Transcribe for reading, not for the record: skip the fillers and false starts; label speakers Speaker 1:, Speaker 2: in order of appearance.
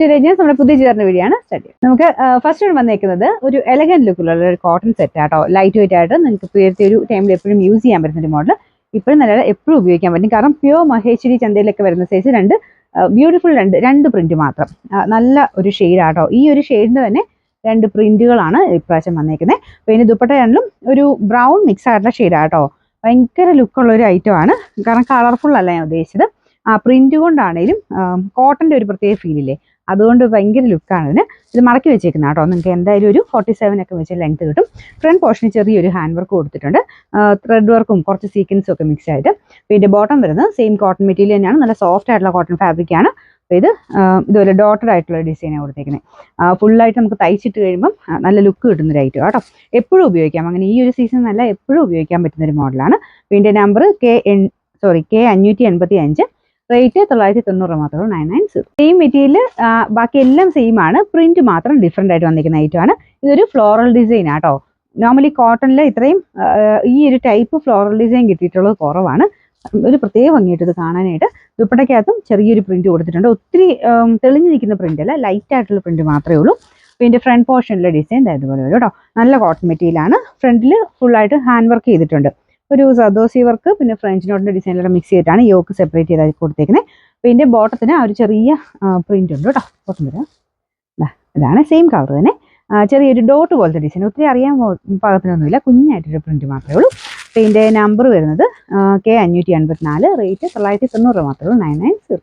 Speaker 1: നമ്മുടെ പുതിയ ചേർന്ന വീഡിയോയാണ് സ്റ്റാർട്ട് ചെയ്യുന്നത്. നമുക്ക് ഫസ്റ്റ് വന്നേക്കുന്നത് ഒരു എലഗന്റ് ലുക്കിലുള്ള ഒരു കോട്ടൺ സെറ്റ് ആട്ടോ. ലൈറ്റ് വെയിറ്റ് ആയിട്ട് നിങ്ങൾക്ക് ഉയർത്തിയ ഒരു ടൈമിൽ എപ്പോഴും യൂസ് ചെയ്യാൻ പറ്റുന്ന ഒരു മോഡൽ. ഇപ്പോഴും നല്ല എപ്പോഴും ഉപയോഗിക്കാൻ പറ്റും. കാരണം പ്യുവർ മഹേശ്വരി ചന്തയിലൊക്കെ വരുന്ന സൈസ് ബ്യൂട്ടിഫുൾ രണ്ട് പ്രിന്റ് മാത്രം. നല്ല ഒരു ഷെയ്ഡാട്ടോ. ഈ ഒരു ഷെയ്ഡിന്റെ തന്നെ 2 പ്രിന്റുകളാണ് ഇപ്രാവശ്യം വന്നേക്കുന്നത്. പിന്നെ ദുപ്പട്ടയാണെങ്കിലും ഒരു ബ്രൗൺ മിക്സ് ആയിട്ടുള്ള ഷെയ്ഡാട്ടോ. ഭയങ്കര ലുക്കുള്ള ഒരു ഐറ്റം ആണ്. കാരണം കളർഫുൾ അല്ല ഞാൻ ഉദ്ദേശിച്ചത്. പ്രിന്റ് കൊണ്ടാണേലും കോട്ടന്റെ ഒരു പ്രത്യേക ഫീലില്ലേ, അതുകൊണ്ട് ഭയങ്കര ലുക്കാണ് ഇതിന്. ഇത് മടക്കി വെച്ചേക്കുന്ന കേട്ടോ. നിങ്ങൾക്ക് എന്തായാലും ഒരു 47 ഒക്കെ വെച്ച് ലെങ്ത് കിട്ടും. ഫ്രണ്ട് പോർഷന് ചെറിയൊരു ഹാൻഡ് വർക്ക് കൊടുത്തിട്ടുണ്ട്. ത്രെഡ് വർക്കും കുറച്ച് സീക്വൻസും ഒക്കെ മിക്സ് ആയിട്ട്. പിന്നെ ബോട്ടം വരുന്നത് സെയിം കോട്ടൺ മെറ്റീരിയൽ തന്നെയാണ്. നല്ല സോഫ്റ്റ് ആയിട്ടുള്ള കോട്ടൺ ഫാബ്രിക് ആണ്. അപ്പോൾ ഇതുപോലെ ഡോട്ടഡ് ആയിട്ടുള്ള ഡിസൈനാണ് കൊടുത്തേക്കുന്നത്. ഫുള്ളായിട്ട് നമുക്ക് തയ്ച്ചിട്ട് കഴിയുമ്പം നല്ല ലുക്ക് കിട്ടുന്നൊരു ഐറ്റം കേട്ടോ. എപ്പോഴും ഉപയോഗിക്കാം. അങ്ങനെ ഈ ഒരു സീസൺ നല്ല എപ്പോഴും ഉപയോഗിക്കാൻ പറ്റുന്നൊരു മോഡലാണ്. പിന്നെ നമ്പർ K585, റേറ്റ് 990 മാത്രമേ 990. സെയിം മെറ്റീരിയൽ, ബാക്കി എല്ലാം സെയിം ആണ്. പ്രിന്റ് മാത്രം ഡിഫറെൻ്റ് ആയിട്ട് വന്നിരിക്കുന്ന ഐറ്റമാണ്. ഇതൊരു ഫ്ലോറൽ ഡിസൈൻ ആട്ടോ. നോർമലി കോട്ടണിൽ ഇത്രയും ഈ ഒരു ടൈപ്പ് ഫ്ലോറൽ ഡിസൈൻ കിട്ടിയിട്ടുള്ളത് കുറവാണ്. ഒരു പ്രത്യേക ഭംഗിയായിട്ട് ഇത് കാണാനായിട്ട്. ദുപ്പട്ടയ്ക്കകത്തും ചെറിയൊരു പ്രിന്റ് കൊടുത്തിട്ടുണ്ട്. ഒത്തിരി തെളിഞ്ഞു നിൽക്കുന്ന പ്രിന്റ് അല്ല, ലൈറ്റ് ആയിട്ടുള്ള പ്രിന്റ് മാത്രമേ ഉള്ളൂ. പിന്നെ ഫ്രണ്ട് പോർഷനിലെ ഡിസൈൻ ഇതുപോലെ വരും കേട്ടോ. നല്ല കോട്ടൺ മെറ്റീരിയലാണ്. ഫ്രണ്ടിൽ ഫുള്ളായിട്ട് ഹാൻഡ് വർക്ക് ചെയ്തിട്ടുണ്ട്. ഒരു സദോസി വർക്ക് പിന്നെ ഫ്രഞ്ച് നോട്ടിന്റെ ഡിസൈനിലൂടെ മിക്സ് ചെയ്തിട്ടാണ് യോക്ക് സെപ്പറേറ്റ് ചെയ്ത് കൊടുത്തേക്കുന്നത്. പിന്നെ ബോട്ടത്തിന് ആ ഒരു ചെറിയ പ്രിന്റ് ഉണ്ട് കേട്ടോ. ബോട്ടം വരാം, ഇതാണ് സെയിം കളർ തന്നെ. ചെറിയൊരു ഡോട്ട് പോലത്തെ ഡിസൈൻ. ഒത്തിരി അറിയാൻ പാകത്തിനൊന്നുമില്ല, കുഞ്ഞായിട്ടൊരു പ്രിന്റ് മാത്രമേ ഉള്ളൂ. പിന്നെ നമ്പർ വരുന്നത് K584, റേറ്റ് 990 മാത്രമേ ഉള്ളൂ 990.